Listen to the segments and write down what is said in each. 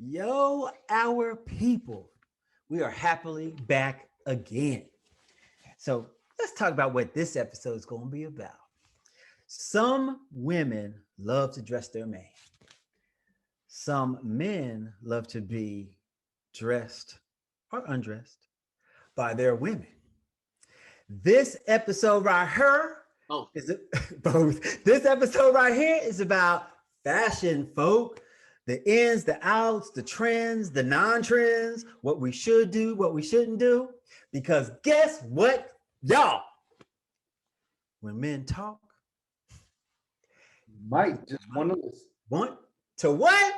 Yo, our people, we are happily back again. So let's talk about what this episode is going to be about. Some women love to dress their man. Some men love to be dressed or undressed by their women. This episode right here is both. This episode right here is about fashion, folk. The ins, the outs, the trends, the non-trends, what we should do, what we shouldn't do. Because guess what, y'all? When men talk, might just want to listen. Want to what?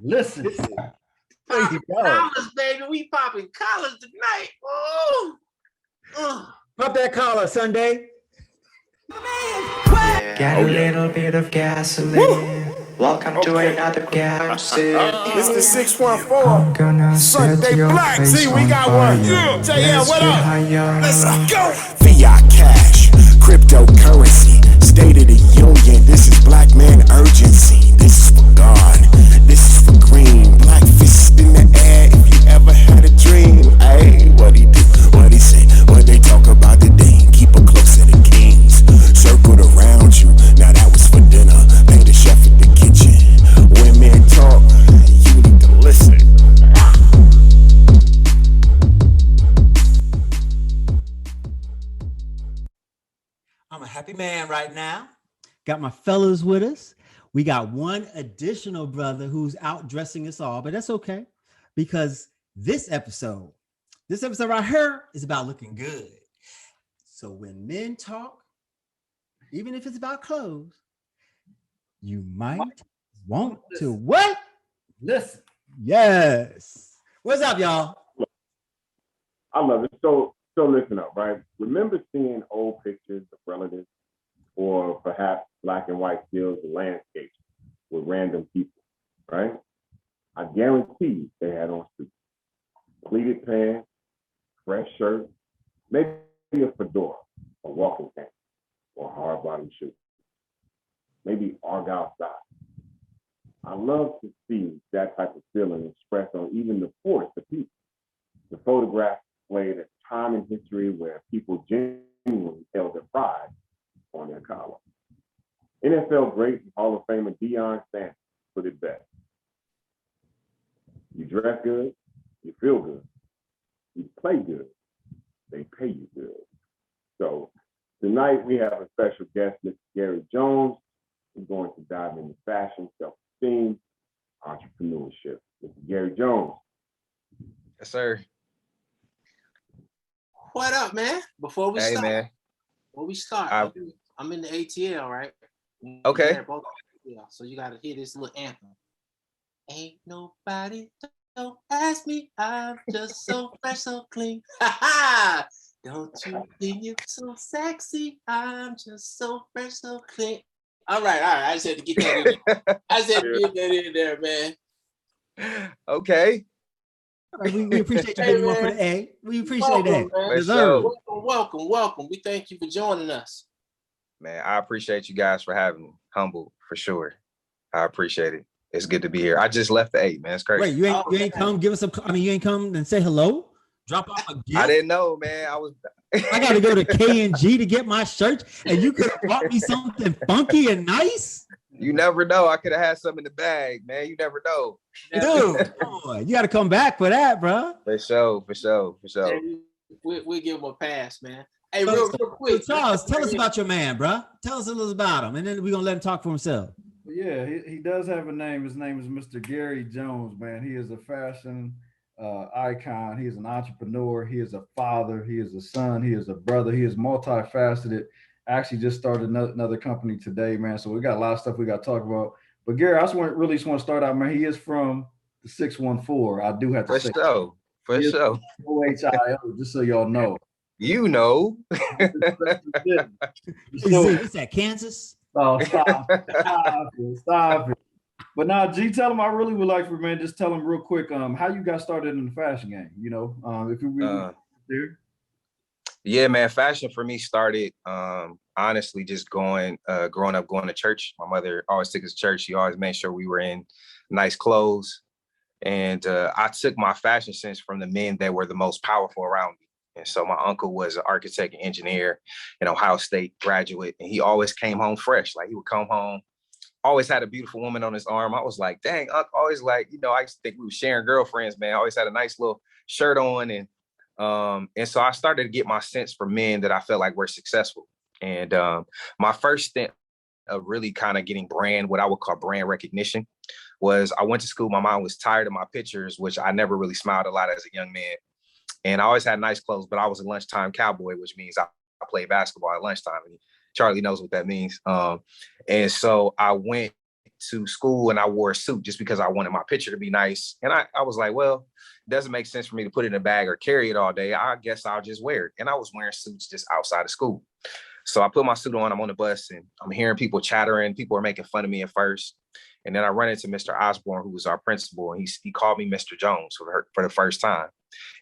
Listen. There you go. Collars, baby. We popping collars tonight. Pop that collar, Sunday. Get a little bit of gasoline. Welcome to another gas This is the 614. I'm gonna set Sunday your Black. face See, we on got fire. one. Yeah. JL, Let's what get up? higher. Let's go. Fiat cash, cryptocurrency, State of the Union. This is black man urgency. This is for God. This is for green. Black fist in the air. If you ever had a dream, hey, what he do? What he say? What they talk about today? Keep it close to the kings. Circled around you. Now that was for dinner. Pay the chef at the kitchen. When men talk, you need to listen. I'm a happy man right now. Got my fellas with us. We got one additional brother who's out dressing us all, but that's okay because this episode right here is about looking good. So when men talk, even if it's about clothes, you might want to what? Listen. Yes. What's up, y'all? I love it. So listen up, right? Remember seeing old pictures of relatives or perhaps black and white stills of landscapes with random people, right? I guarantee they had on suits, pleated pants, fresh shirt, maybe a fedora, a walking cane, or a hard bottom shoe, maybe argyle socks. I love to see that type of feeling expressed on even the poorest of people. The photographs displayed a time in history where people genuinely held their pride on their collar. NFL great and Hall of Famer Deion Sanders put it best. You dress good, you feel good. You play good, they pay you good. So tonight we have a special guest, Mr. Gary Jones. We're going to dive into fashion, self-esteem, entrepreneurship. Mr. Gary Jones. Yes, sir. What up, man? Before we start, I- I'm in the ATL, right? Okay. Yeah, so you gotta hear this little anthem. Ain't nobody don't ask me. I'm just so fresh, so clean. Don't you think you're so sexy? I'm just so fresh, so clean. All right. I just had to get that in there. I just had to get that in there, man. Okay. We appreciate you getting one for the A. We appreciate that. Man. Deserve. Welcome. We thank you for joining us. Man, I appreciate you guys for having me. Humble, for sure. I appreciate it. It's good to be here. I just left the 8, man. It's crazy. Wait, you ain't come give us some. I mean, you ain't come and say hello. Drop off a gift. I didn't know, man. I got to go to K&G to get my shirt, and you could have bought me something funky and nice. You never know. I could have had some in the bag, man. You never know. Dude, come on. You got to come back for that, bro. For sure. We'll give him a pass, man. Hey, real quick. Charles, tell us about your man, bro. Tell us a little about him, and then we're going to let him talk for himself. Yeah, he does have a name. His name is Mr. Gary Jones, man. He is a fashion icon. He is an entrepreneur. He is a father. He is a son. He is a brother. He is multifaceted. Actually just started another company today, man. So we got a lot of stuff we got to talk about. But Gary, I just want to start out, man. He is from the 614. I do have to say. For sure. OHIO, just so y'all know. You know. Is that Kansas? Oh, stop it. But now, G, tell him I really would like for man, just tell him real quick, how you got started in the fashion game. You know, if you really there. Yeah, man. Fashion for me started honestly just growing up going to church. My mother always took us to church. She always made sure we were in nice clothes. And I took my fashion sense from the men that were the most powerful around me. And so my uncle was an architect and engineer, an Ohio State graduate, and he always came home fresh. Like he would come home, always had a beautiful woman on his arm. I was like, dang, Uncle, always like, I used to think we were sharing girlfriends, man. I always had a nice little shirt on. And so I started to get my sense from men that I felt like were successful. And my first stint of really kind of getting what I would call brand recognition was I went to school. My mom was tired of my pictures, which I never really smiled a lot as a young man. And I always had nice clothes, but I was a lunchtime cowboy, which means I played basketball at lunchtime. And Charlie knows what that means. And so I went to school and I wore a suit just because I wanted my picture to be nice. And I was like, well, it doesn't make sense for me to put it in a bag or carry it all day. I guess I'll just wear it. And I was wearing suits just outside of school. So I put my suit on, I'm on the bus and I'm hearing people chattering. People are making fun of me at first. And then I run into Mr. Osborne, who was our principal, and he called me Mr. Jones for the first time.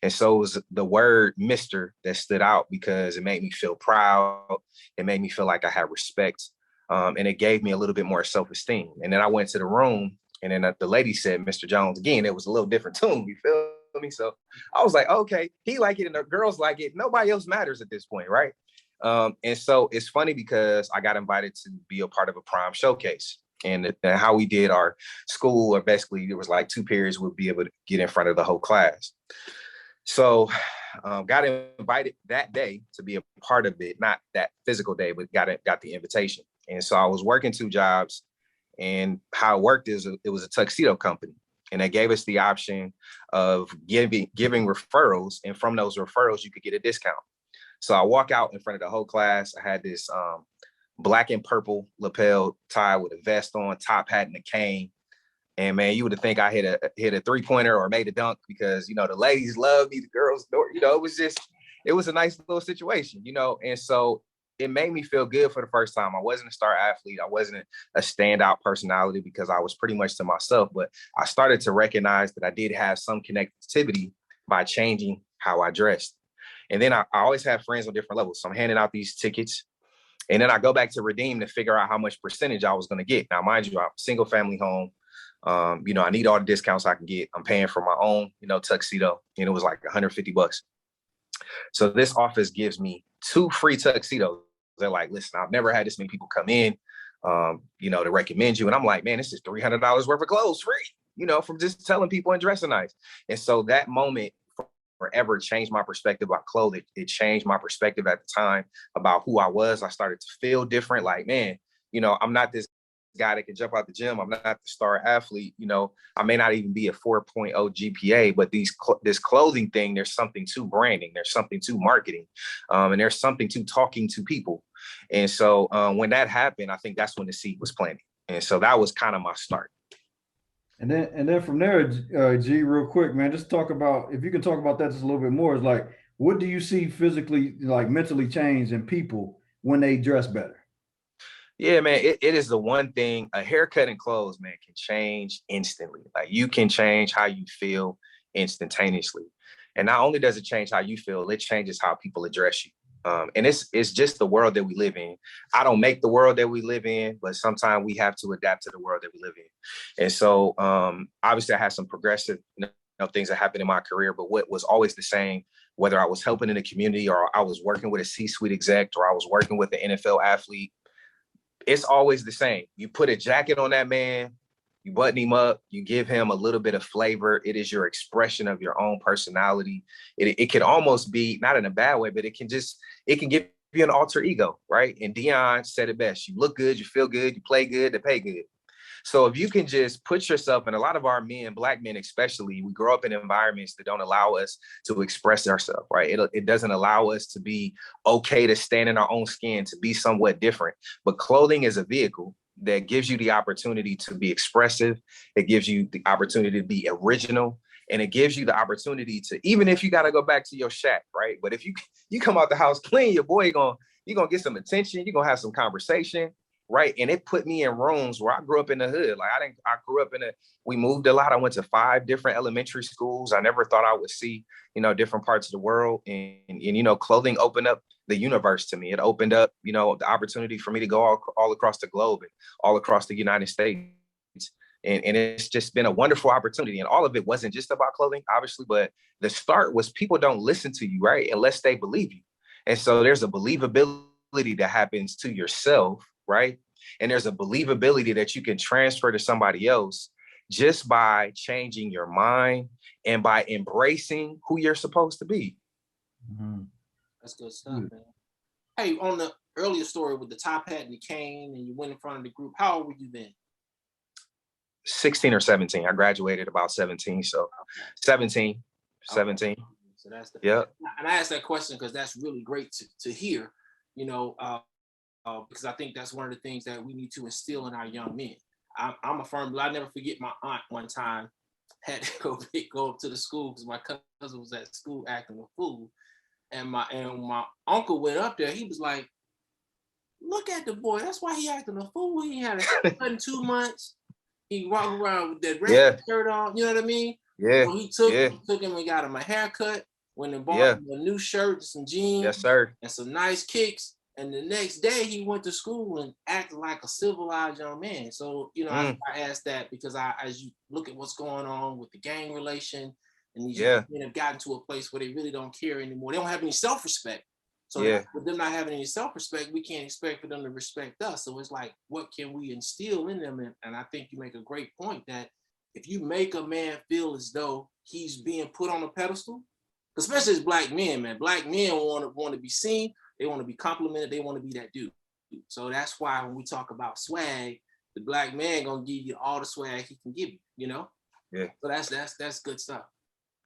And so it was the word Mr. that stood out because it made me feel proud. It made me feel like I had respect. And it gave me a little bit more self-esteem. And then I went to the room and then the lady said, Mr. Jones, again, it was a little different tune, you feel me? So I was like, okay, he like it and the girls like it. Nobody else matters at this point, right? And so it's funny because I got invited to be a part of a prom showcase. And how we did our school, or basically there was like 2 periods, we'd be able to get in front of the whole class. So got invited that day to be a part of it, not that physical day, but got the invitation. And so I was working 2 jobs, and how it worked is it was a tuxedo company. And they gave us the option of giving referrals. And from those referrals, you could get a discount. So I walk out in front of the whole class. I had this black and purple lapel tie with a vest on, top hat and a cane. And man, you would think I hit a 3-pointer or made a dunk because, the ladies love me, the girls, it was a nice little situation, And so it made me feel good for the first time. I wasn't a star athlete. I wasn't a standout personality because I was pretty much to myself, but I started to recognize that I did have some connectivity by changing how I dressed. And then I always have friends on different levels. So I'm handing out these tickets. And then I go back to redeem to figure out how much percentage I was going to get. Now, mind you, I'm a single family home. I need all the discounts I can get. I'm paying for my own, tuxedo. And it was like $150. So this office gives me 2 free tuxedos. They're like, listen, I've never had this many people come in, to recommend you. And I'm like, man, this is $300 worth of clothes free, from just telling people and dressing nice. And so that moment forever changed my perspective about clothing. It changed my perspective at the time about who I was. I started to feel different. Like, man, I'm not this guy that can jump out the gym. I'm not the star athlete. I may not even be a 4.0 GPA, but this clothing thing, there's something to branding. There's something to marketing. And there's something to talking to people. And so when that happened, I think that's when the seed was planted. And so that was kind of my start. And then from there, G, real quick, man, just talk about, if you can talk about that just a little bit more, is like, what do you see physically, like mentally change in people when they dress better? Yeah, man, it is the one thing. A haircut and clothes, man, can change instantly. Like you can change how you feel instantaneously. And not only does it change how you feel, it changes how people address you. And it's just the world that we live in. I don't make the world that we live in, but sometimes we have to adapt to the world that we live in. And so obviously I had some progressive things that happened in my career, but what was always the same, whether I was helping in the community or I was working with a C-suite exec or I was working with an NFL athlete, it's always the same. You put a jacket on that man, you button him up, you give him a little bit of flavor. It is your expression of your own personality. It can almost be, not in a bad way, but it can give you an alter ego, right? And Dion said it best. You look good, you feel good, you play good, they pay good. So if you can just put yourself, and a lot of our men, Black men especially, we grow up in environments that don't allow us to express ourselves, right? It doesn't allow us to be okay to stand in our own skin, to be somewhat different. But clothing is a vehicle that gives you the opportunity to be expressive. It gives you the opportunity to be original. And it gives you the opportunity to, even if you got to go back to your shack, right? But if you come out the house clean, your boy, you're going to get some attention. You're going to have some conversation. Right. And it put me in rooms where I grew up in the hood. Like I grew up we moved a lot. I went to 5 different elementary schools. I never thought I would see, different parts of the world. And clothing opened up the universe to me. It opened up, the opportunity for me to go all across the globe and all across the United States. And it's just been a wonderful opportunity. And all of it wasn't just about clothing, obviously, but the start was people don't listen to you, right? Unless they believe you. And so there's a believability that happens to yourself, right? And there's a believability that you can transfer to somebody else just by changing your mind and by embracing who you're supposed to be. Mhm. That's good stuff, man. Hey, on the earlier story with the top hat and the cane, and you went in front of the group, how old were you then? 16 or 17. I graduated about 17. So 17. So that's the Yeah. And I asked that question because that's really great to hear, because I think that's one of the things that we need to instill in our young men. I'm a firm believer. I never forget my aunt one time had to go up to the school because my cousin was at school acting a fool. And my uncle went up there. He was like, "Look at the boy. That's why he acting a fool. He had a haircut in 2 months. He walked around with that red shirt on. You know what I mean?" Yeah. So he took him and got him a haircut. Went and bought him a new shirt, some jeans, Yes, sir. and some nice kicks. And the next day he went to school and acted like a civilized young man. So, I asked that because as you look at what's going on with the gang relation, and these young men have gotten to a place where they really don't care anymore. They don't have any self-respect. So with them not having any self-respect, we can't expect for them to respect us. So it's like, what can we instill in them? And I think you make a great point that if you make a man feel as though he's being put on a pedestal, especially as black men, man, black men want to be seen. They want to be complimented. They want to be that dude. So that's why when we talk about swag, the black man gonna give you all the swag he can give you. Yeah. So that's good stuff.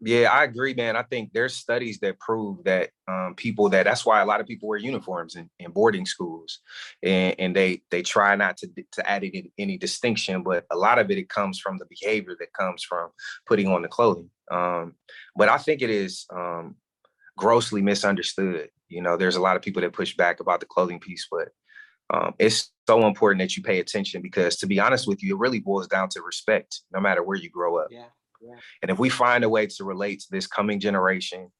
Yeah, I agree, man. I think there's studies that prove that that's why a lot of people wear uniforms in boarding schools, and they try not to add any distinction, but a lot of it comes from the behavior that comes from putting on the clothing. But I think it is grossly misunderstood. There's a lot of people that push back about the clothing piece, but it's so important that you pay attention because, to be honest with you, it really boils down to respect, no matter where you grow up. Yeah. And if we find a way to relate to this coming generation,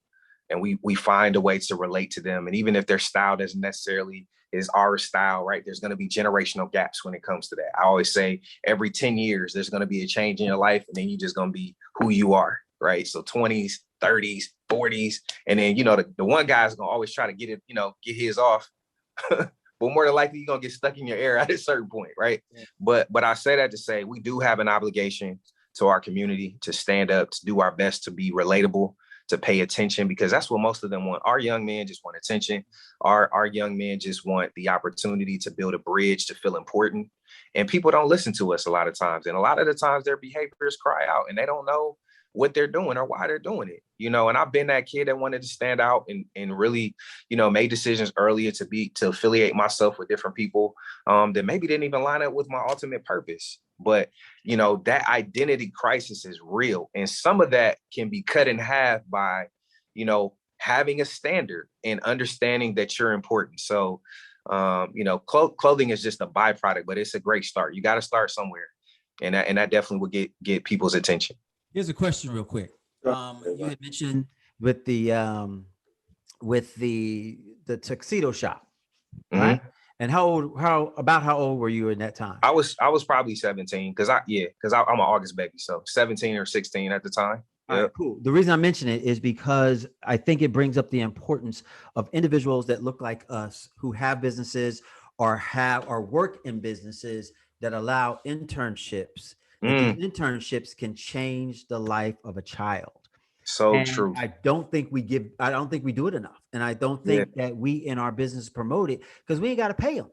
and we find a way to relate to them, and even if their style doesn't necessarily is our style, right? There's going to be generational gaps when it comes to that. I always say every 10 years, there's going to be a change in your life, and then you're just going to be who you are, right? So 20s, 30s, 40s, and then, the one guy's going to always try to get his off. But more than likely, you're going to get stuck in your era at a certain point, right? Yeah. But I say that to say we do have an obligation to our community to stand up, to do our best to be relatable, to pay attention, because that's what most of them want. Our young men just want attention. Our young men just want the opportunity to build a bridge, to feel important. And people don't listen to us a lot of times. And a lot of the times their behaviors cry out and they don't know what they're doing or why they're doing it. And I've been that kid that wanted to stand out and really, made decisions earlier to affiliate myself with different people that maybe didn't even line up with my ultimate purpose. But, that identity crisis is real. And some of that can be cut in half by, having a standard and understanding that you're important. So, clothing is just a byproduct, but it's a great start. You got to start somewhere. And that definitely will get people's attention. Here's a question real quick. You had mentioned with the tuxedo shop, right? Mm-hmm. And how old were you in that time? I was probably 17 because I'm an August baby, so 17 or 16 at the time. All right, cool. The reason I mention it is because I think it brings up the importance of individuals that look like us who have businesses or work in businesses that allow internships. And these internships can change the life of a child. So true. I don't think we do it enough. And I don't think that we in our business promote it because we ain't got to pay them.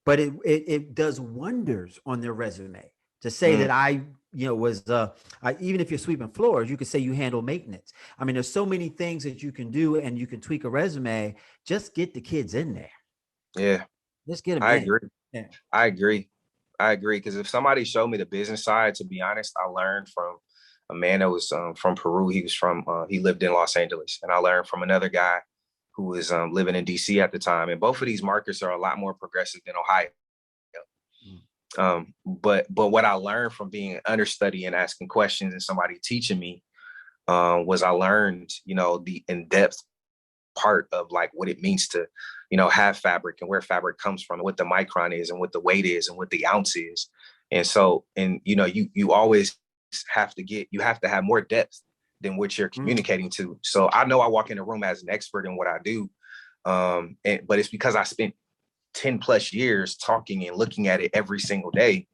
But it does wonders on their resume to say that I even if you're sweeping floors, you could say you handle maintenance. I mean, there's so many things that you can do and you can tweak a resume. Just get the kids in there. Yeah. Just get them I in. agree. Yeah. I agree. Because if somebody showed me the business side, to be honest, I learned from a man that was from Peru. He lived in Los Angeles. And I learned from another guy who was living in DC at the time. And both of these markets are a lot more progressive than Ohio. But what I learned from being an understudy and asking questions and somebody teaching me was I learned, the in-depth part of like what it means to, have fabric and where fabric comes from, what the micron is and what the weight is and what the ounce is. And so, and you know, you always have to have more depth than what you're communicating to. So I know I walk in the room as an expert in what I do. But it's because I spent 10 plus years talking and looking at it every single day.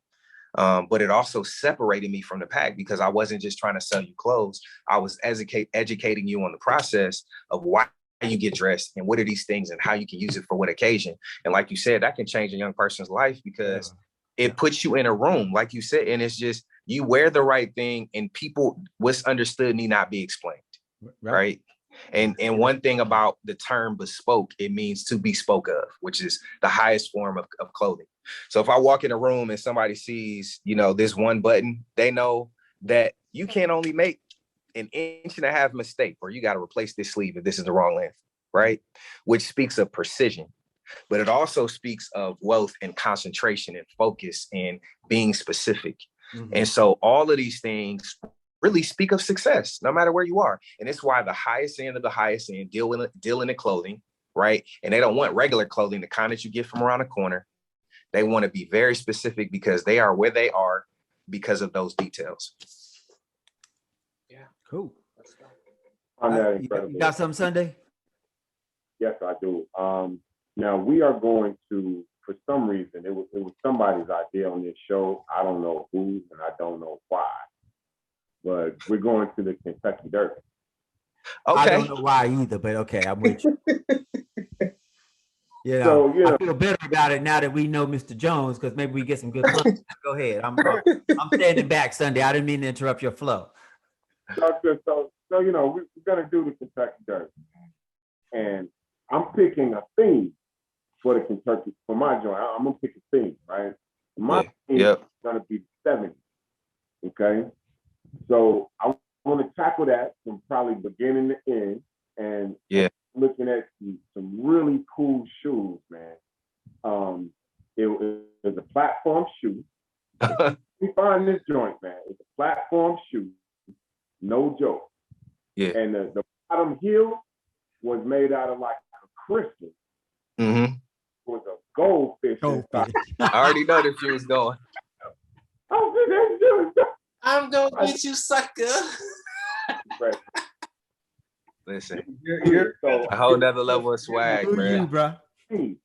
But it also separated me from the pack because I wasn't just trying to sell you clothes. I was educating you on the process of why you get dressed and what are these things and how you can use it for what occasion. And like you said, that can change a young person's life because it puts you in a room, like you said, and it's just, you wear the right thing and people, what's understood need not be explained, right? And one thing about the term bespoke, it means to be spoke of, which is the highest form of clothing. So if I walk in a room and somebody sees, you know, this one button, they know that you can't only make an 1.5 inch mistake, or you got to replace this sleeve if this is the wrong length, right? Which speaks of precision, but it also speaks of wealth and concentration and focus and being specific. And so all of these things really speak of success, no matter where you are. And it's why the highest end of the highest end deal in the clothing, right? And they don't want regular clothing, the kind that you get from around the corner. They want to be very specific because they are where they are because of those details. Yeah. Cool. You got something, Sunday? Yes, I do. Now we are going to, for some reason, it was somebody's idea on this show. I don't know who, and I don't know why, but we're going to the Kentucky Derby. Okay. I don't know why either, but okay, I'm with you. So, I feel better about it now that we know Mr. Jones, because maybe we get some good fun. Go ahead. I'm standing back, Sunday. I didn't mean to interrupt your flow. So you know, we're gonna do the Kentucky Derby, and I'm picking a theme for the Kentucky, for my joint. I'm gonna pick a theme, right? My theme is gonna be the 70s. Okay, so I want to tackle that from probably beginning to end, and looking at some really cool shoes, man. It was a platform shoe. We find this joint, man. It's a platform shoe, no joke. Yeah. And the bottom heel was made out of like a crystal. It was a goldfish. I already know that you was going. I'm gonna get you, sucker. Listen, you're a whole nother level of swag, man. Bro. If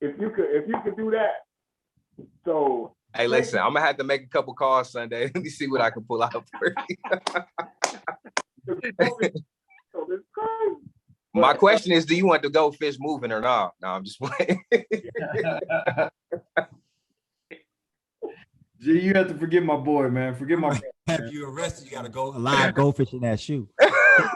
you could do that, so. Hey, listen, I'm gonna have to make a couple calls Sunday. Let me see what I can pull out for you. My question is, do you want the goldfish moving or not? No, I'm just playing. G, you have to forgive my boy, man. Forgive my. Have you arrested? You got to go live goldfish in that shoe.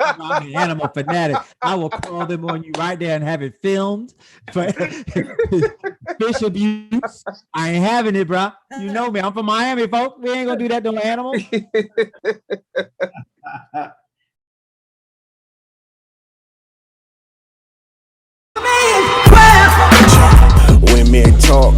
I'm an animal fanatic. I will call them on you right there and have it filmed. But fish abuse, I ain't having it, bro. You know me. I'm from Miami, folks. We ain't gonna do that to no animals. Women talk,